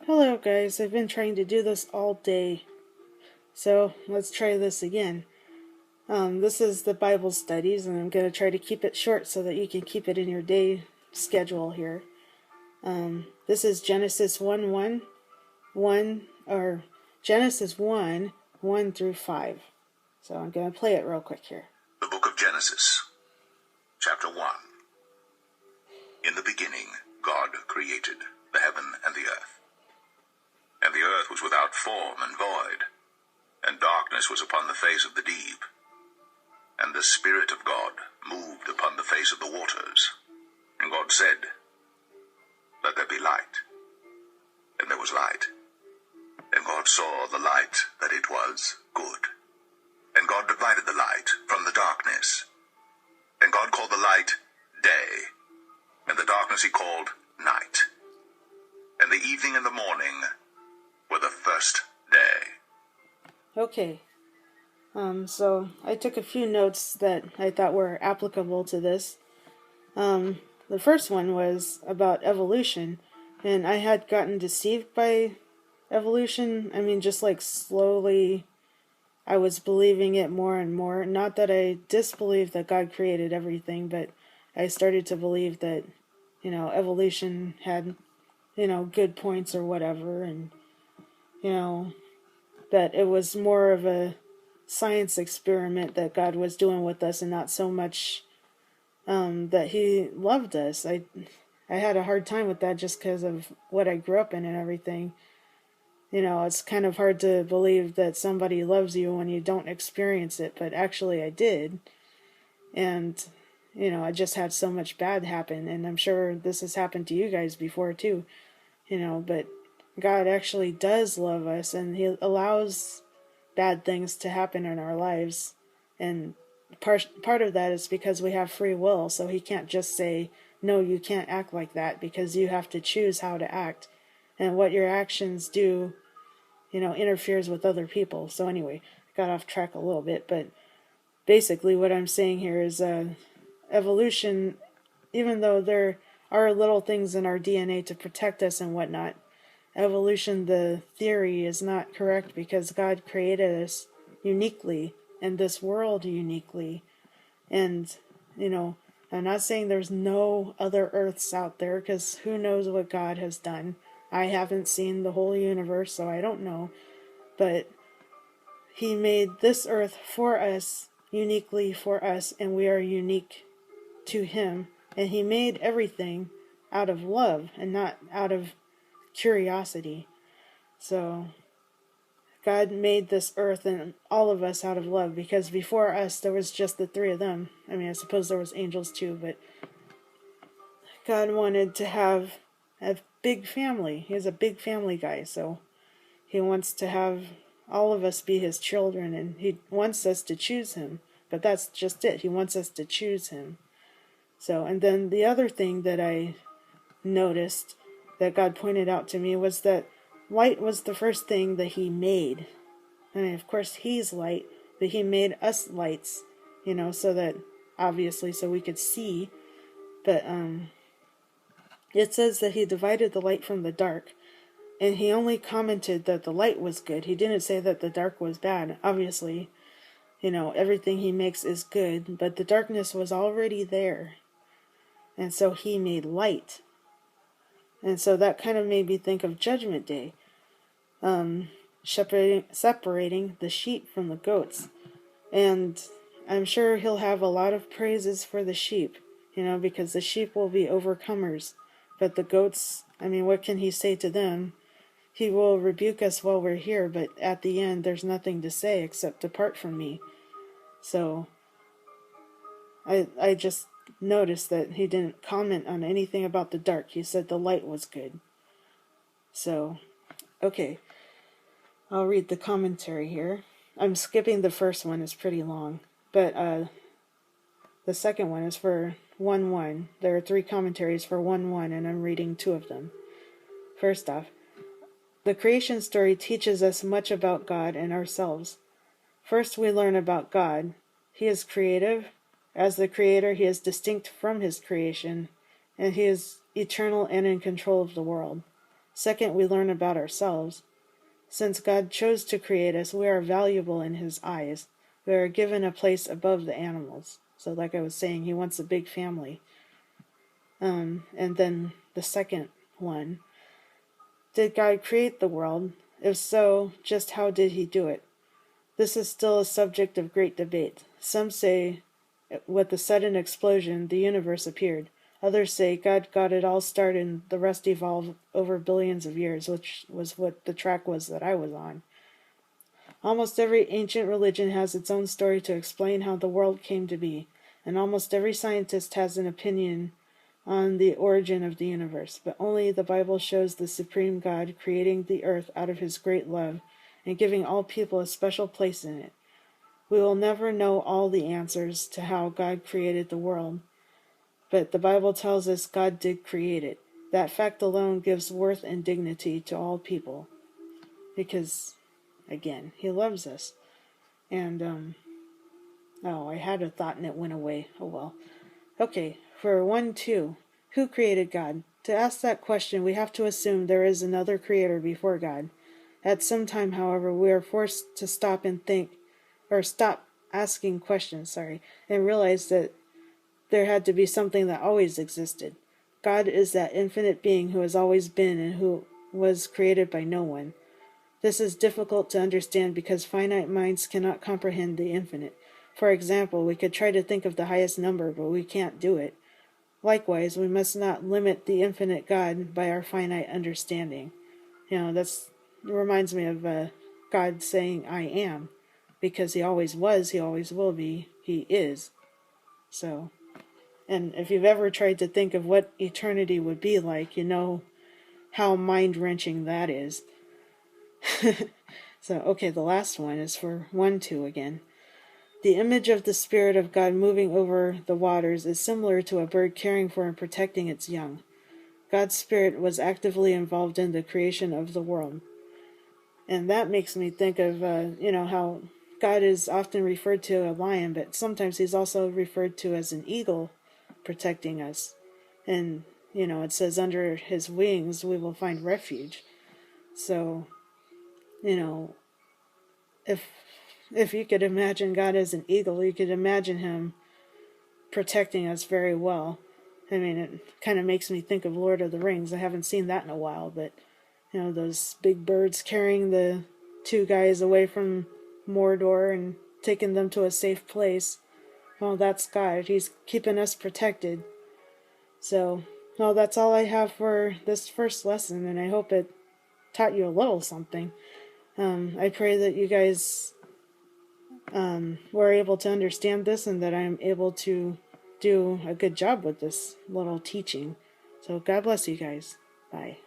Hello guys, I've been trying to do this all day, so let's try this again. This is the Bible studies, and I'm going to try to keep it short so that you can keep it in your day schedule here. This is Genesis 1, or Genesis 1, 1 through 5. So I'm going to play it real quick here. The book of Genesis, chapter 1. In the beginning, God created the heaven and the earth. And the earth was without form and void, and darkness was upon the face of the deep. And the Spirit of God moved upon the face of the waters. And God said, "Let there be light." And there was light. And God saw the light that it was good. And God divided the light from the darkness. And God called the light day, and the darkness he called night. And the evening and the morning were the first day. Okay. So I took a few notes that I thought were applicable to this. The first one was about evolution, and I had gotten deceived by evolution. I mean, just like slowly, I was believing it more and more. Not that I disbelieved that God created everything, but I started to believe that, evolution had, good points or whatever, and, that it was more of a science experiment that God was doing with us and not so much that he loved us. I had a hard time with that just because of what I grew up in and everything. It's kind of hard to believe that somebody loves you when you don't experience it, but actually I did. And, I just had so much bad happen, and I'm sure this has happened to you guys before too, but God actually does love us, and he allows bad things to happen in our lives. And part of that is because we have free will, so he can't just say, no, you can't act like that, because you have to choose how to act. And what your actions do, interferes with other people. So anyway, I got off track a little bit, but basically what I'm saying here is evolution, even though there are little things in our DNA to protect us and whatnot, evolution, the theory, is not correct, because God created us uniquely and this world uniquely. And, I'm not saying there's no other Earths out there, because who knows what God has done. I haven't seen the whole universe, so I don't know. But he made this Earth for us, uniquely for us, and we are unique to him. And he made everything out of love and not out of curiosity. So God made this earth and all of us out of love, because before us there was just the three of them. I mean, I suppose there was angels too, but God wanted to have a big family. He's a big family guy, so he wants to have all of us be his children, and he wants us to choose him. But that's just it. He wants us to choose him. So, and then the other thing that I noticed that God pointed out to me was that light was the first thing that he made. I mean, of course, he's light, but he made us lights, so that, obviously, so we could see. But it says that he divided the light from the dark, and he only commented that the light was good. He didn't say that the dark was bad. Obviously, everything he makes is good, but the darkness was already there. And so he made light. And so that kind of made me think of Judgment Day, separating the sheep from the goats. And I'm sure he'll have a lot of praises for the sheep, because the sheep will be overcomers. But the goats, I mean, what can he say to them? He will rebuke us while we're here, but at the end there's nothing to say except depart from me. So I just noticed that he didn't comment on anything about the dark. He said the light was good. So, okay, I'll read the commentary here. I'm skipping the first one, it's pretty long, but the second one is for 1:1. There are 3 commentaries for 1:1, and I'm reading 2 of them. First off, the creation story teaches us much about God and ourselves. First, we learn about God. He is creative. As the creator, he is distinct from his creation, and he is eternal and in control of the world. Second, we learn about ourselves. Since God chose to create us, we are valuable in His eyes. We are given a place above the animals. So like I was saying, He wants a big family. And then the second one, did God create the world? If so, just how did He do it? This is still a subject of great debate. Some say, with the sudden explosion, the universe appeared. Others say God got it all started and the rest evolved over billions of years, which was what the track was that I was on. Almost every ancient religion has its own story to explain how the world came to be, and almost every scientist has an opinion on the origin of the universe, but only the Bible shows the supreme God creating the earth out of His great love and giving all people a special place in it. We will never know all the answers to how God created the world, but the Bible tells us God did create it. That fact alone gives worth and dignity to all people, because, again, He loves us. And, I had a thought and it went away. Oh well. Okay, for 1-2, who created God? To ask that question, we have to assume there is another creator before God. At some time, however, we are forced to stop and think, or stop asking questions, and realize that there had to be something that always existed. God is that infinite being who has always been and who was created by no one. This is difficult to understand because finite minds cannot comprehend the infinite. For example, we could try to think of the highest number, but we can't do it. Likewise, we must not limit the infinite God by our finite understanding. That reminds me of God saying, I am, because He always was, He always will be, He is. So, and if you've ever tried to think of what eternity would be like, you know how mind-wrenching that is. So, okay, the last one is for 1-2 again. The image of the Spirit of God moving over the waters is similar to a bird caring for and protecting its young. God's Spirit was actively involved in the creation of the world. And that makes me think of, how God is often referred to a lion, but sometimes He's also referred to as an eagle protecting us. And, it says under His wings we will find refuge. So, if you could imagine God as an eagle, you could imagine Him protecting us very well. I mean, it kind of makes me think of Lord of the Rings. I haven't seen that in a while, but, those big birds carrying the two guys away from Mordor and taking them to a safe place. Well, that's God. He's keeping us protected. So, that's all I have for this first lesson, and I hope it taught you a little something. I pray that you guys were able to understand this and that I'm able to do a good job with this little teaching. So God bless you guys. Bye.